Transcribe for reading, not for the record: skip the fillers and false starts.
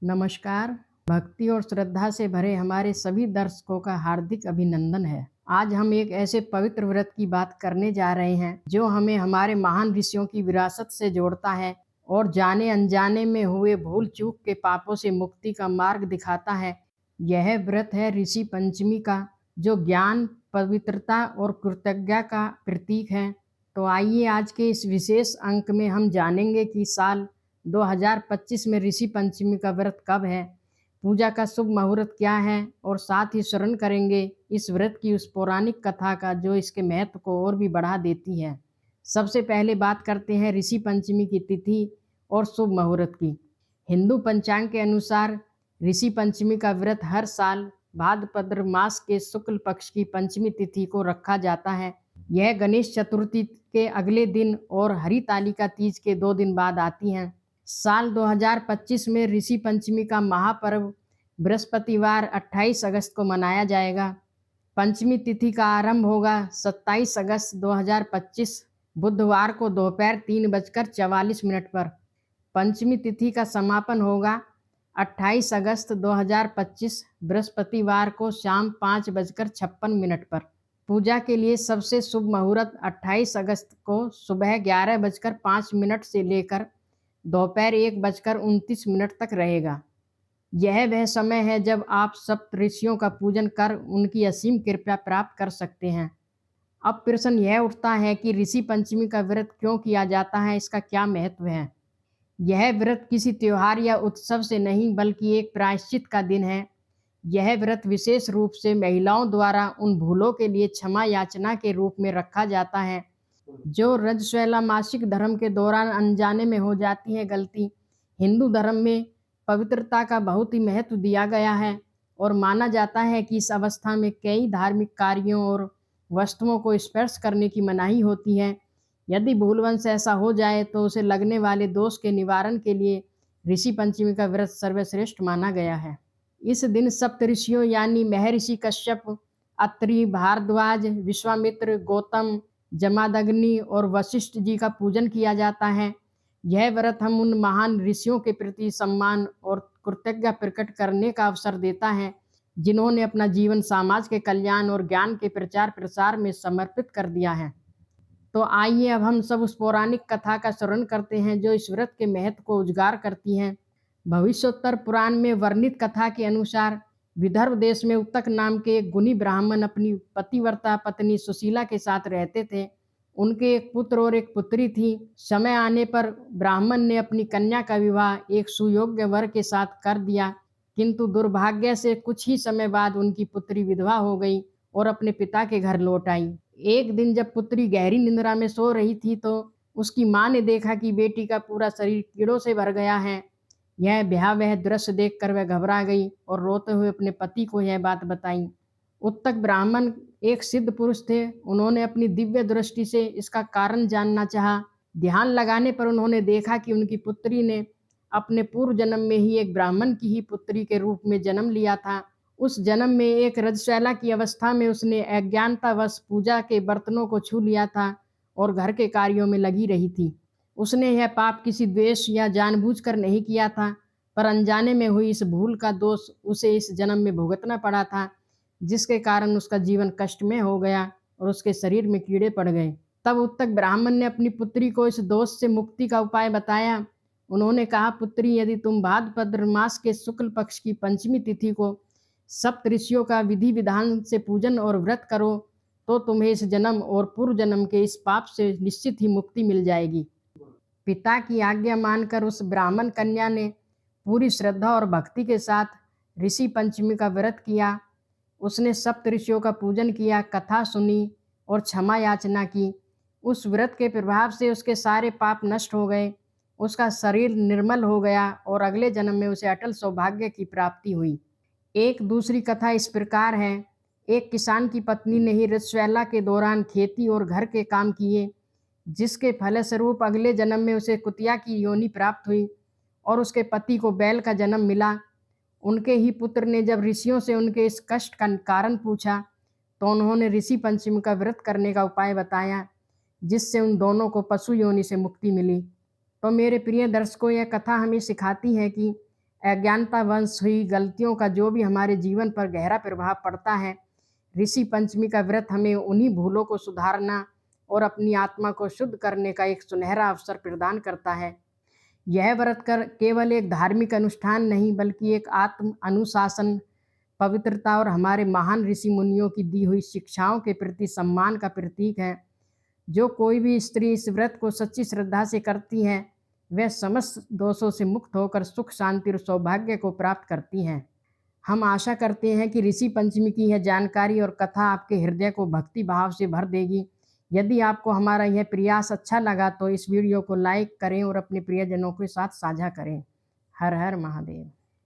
नमस्कार। भक्ति और श्रद्धा से भरे हमारे सभी दर्शकों का हार्दिक अभिनंदन है। आज हम एक ऐसे पवित्र व्रत की बात करने जा रहे हैं जो हमें हमारे महान ऋषियों की विरासत से जोड़ता है और जाने अनजाने में हुए भूल चूक के पापों से मुक्ति का मार्ग दिखाता है। यह व्रत है ऋषि पंचमी का, जो ज्ञान, पवित्रता और कृतज्ञता का प्रतीक है। तो आइए आज के इस विशेष अंक में हम जानेंगे कि साल 2025 में ऋषि पंचमी का व्रत कब है, पूजा का शुभ मुहूर्त क्या है और साथ ही स्मरण करेंगे इस व्रत की उस पौराणिक कथा का जो इसके महत्व को और भी बढ़ा देती है। सबसे पहले बात करते हैं ऋषि पंचमी की तिथि और शुभ मुहूर्त की। हिंदू पंचांग के अनुसार ऋषि पंचमी का व्रत हर साल भाद्रपद मास के शुक्ल पक्ष की पंचमी तिथि को रखा जाता है। यह गणेश चतुर्थी के अगले दिन और हरितालिका तीज के 2 दिन बाद आती हैं। साल 2025 में ऋषि पंचमी का महापर्व बृहस्पतिवार 28 अगस्त को मनाया जाएगा। पंचमी तिथि का आरंभ होगा 27 अगस्त 2025 बुधवार को दोपहर 3:44 पर। पंचमी तिथि का समापन होगा 28 अगस्त 2025 बृहस्पतिवार को शाम 5:56 पर। पूजा के लिए सबसे शुभ मुहूर्त 28 अगस्त को सुबह 11:05 से लेकर दोपहर 1:29 तक रहेगा। यह वह समय है जब आप सप्त ऋषियों का पूजन कर उनकी असीम कृपा प्राप्त कर सकते हैं। अब प्रश्न यह उठता है कि ऋषि पंचमी का व्रत क्यों किया जाता है, इसका क्या महत्व है। यह व्रत किसी त्योहार या उत्सव से नहीं बल्कि एक प्रायश्चित का दिन है। यह व्रत विशेष रूप से महिलाओं द्वारा उन भूलों के लिए क्षमा याचना के रूप में रखा जाता है जो रजस्वला मासिक धर्म के दौरान अनजाने में हो जाती है गलती। हिंदू धर्म में पवित्रता का बहुत ही महत्व दिया गया है और माना जाता है कि इस अवस्था में कई धार्मिक कार्यों और वस्तुओं को स्पर्श करने की मनाही होती है। यदि भूलवश ऐसा हो जाए तो उसे लगने वाले दोष के निवारण के लिए ऋषि पंचमी का व्रत सर्वश्रेष्ठ माना गया है। इस दिन सप्त ऋषियों यानी महर्षि कश्यप, अत्रि, भारद्वाज, विश्वामित्र, गौतम, जमादग्नि और वशिष्ठ जी का पूजन किया जाता है। यह व्रत हम उन महान ऋषियों के प्रति सम्मान और कृतज्ञता प्रकट करने का अवसर देता है जिन्होंने अपना जीवन समाज के कल्याण और ज्ञान के प्रचार प्रसार में समर्पित कर दिया है। तो आइए अब हम सब उस पौराणिक कथा का स्मरण करते हैं जो इस व्रत के महत्व को उजागर करती है। भविष्योत्तर पुराण में वर्णित कथा के अनुसार विदर्भ देश में उत्तक नाम के एक गुणी ब्राह्मण अपनी पतिव्रता पत्नी सुशीला के साथ रहते थे। उनके एक पुत्र और एक पुत्री थी। समय आने पर ब्राह्मण ने अपनी कन्या का विवाह एक सुयोग्य वर के साथ कर दिया, किंतु दुर्भाग्य से कुछ ही समय बाद उनकी पुत्री विधवा हो गई और अपने पिता के घर लौट आई। एक दिन जब पुत्री गहरी निद्रा में सो रही थी तो उसकी माँ ने देखा कि बेटी का पूरा शरीर कीड़ों से भर गया है। यह भयावह दृश्य देखकर वह घबरा गई और रोते हुए अपने पति को यह बात बताई। उत्तक ब्राह्मण एक सिद्ध पुरुष थे। उन्होंने अपनी दिव्य दृष्टि से इसका कारण जानना चाहा। ध्यान लगाने पर उन्होंने देखा कि उनकी पुत्री ने अपने पूर्व जन्म में ही एक ब्राह्मण की ही पुत्री के रूप में जन्म लिया था। उस जन्म में एक रजस्वला की अवस्था में उसने अज्ञानतावश पूजा के बर्तनों को छू लिया था और घर के कार्यों में लगी रही थी। उसने यह पाप किसी द्वेष या जानबूझकर नहीं किया था, पर अनजाने में हुई इस भूल का दोष उसे इस जन्म में भुगतना पड़ा था, जिसके कारण उसका जीवन कष्टमय हो गया और उसके शरीर में कीड़े पड़ गए। तब उत्तक ब्राह्मण ने अपनी पुत्री को इस दोष से मुक्ति का उपाय बताया। उन्होंने कहा, पुत्री, यदि तुम भाद्रपद मास के शुक्ल पक्ष की पंचमी तिथि को सप्त ऋषियों का विधि विधान से पूजन और व्रत करो तो तुम्हें इस जन्म और पूर्व जन्म के इस पाप से निश्चित ही मुक्ति मिल जाएगी। पिता की आज्ञा मानकर उस ब्राह्मण कन्या ने पूरी श्रद्धा और भक्ति के साथ ऋषि पंचमी का व्रत किया। उसने सप्त ऋषियों का पूजन किया, कथा सुनी और क्षमा याचना की। उस व्रत के प्रभाव से उसके सारे पाप नष्ट हो गए, उसका शरीर निर्मल हो गया और अगले जन्म में उसे अटल सौभाग्य की प्राप्ति हुई। एक दूसरी कथा इस प्रकार है। एक किसान की पत्नी ने ही रजस्वला के दौरान खेती और घर के काम किए, जिसके फलस्वरूप अगले जन्म में उसे कुतिया की योनि प्राप्त हुई और उसके पति को बैल का जन्म मिला। उनके ही पुत्र ने जब ऋषियों से उनके इस कष्ट का कारण पूछा तो उन्होंने ऋषि पंचमी का व्रत करने का उपाय बताया, जिससे उन दोनों को पशु योनि से मुक्ति मिली। तो मेरे प्रिय दर्शकों, यह कथा हमें सिखाती है कि अज्ञानतावश हुई गलतियों का जो भी हमारे जीवन पर गहरा प्रभाव पड़ता है, ऋषि पंचमी का व्रत हमें उन्हीं भूलों को सुधारना और अपनी आत्मा को शुद्ध करने का एक सुनहरा अवसर प्रदान करता है। यह व्रत कर केवल एक धार्मिक अनुष्ठान नहीं, बल्कि एक आत्म अनुशासन, पवित्रता और हमारे महान ऋषि मुनियों की दी हुई शिक्षाओं के प्रति सम्मान का प्रतीक है। जो कोई भी स्त्री इस व्रत को सच्ची श्रद्धा से करती है, वह समस्त दोषों से मुक्त होकर सुख, शांति और सौभाग्य को प्राप्त करती हैं। हम आशा करते हैं कि ऋषि पंचमी की यह जानकारी और कथा आपके हृदय को भक्ति भाव से भर देगी। यदि आपको हमारा यह प्रयास अच्छा लगा तो इस वीडियो को लाइक करें और अपने प्रियजनों के साथ साझा करें। हर हर महादेव।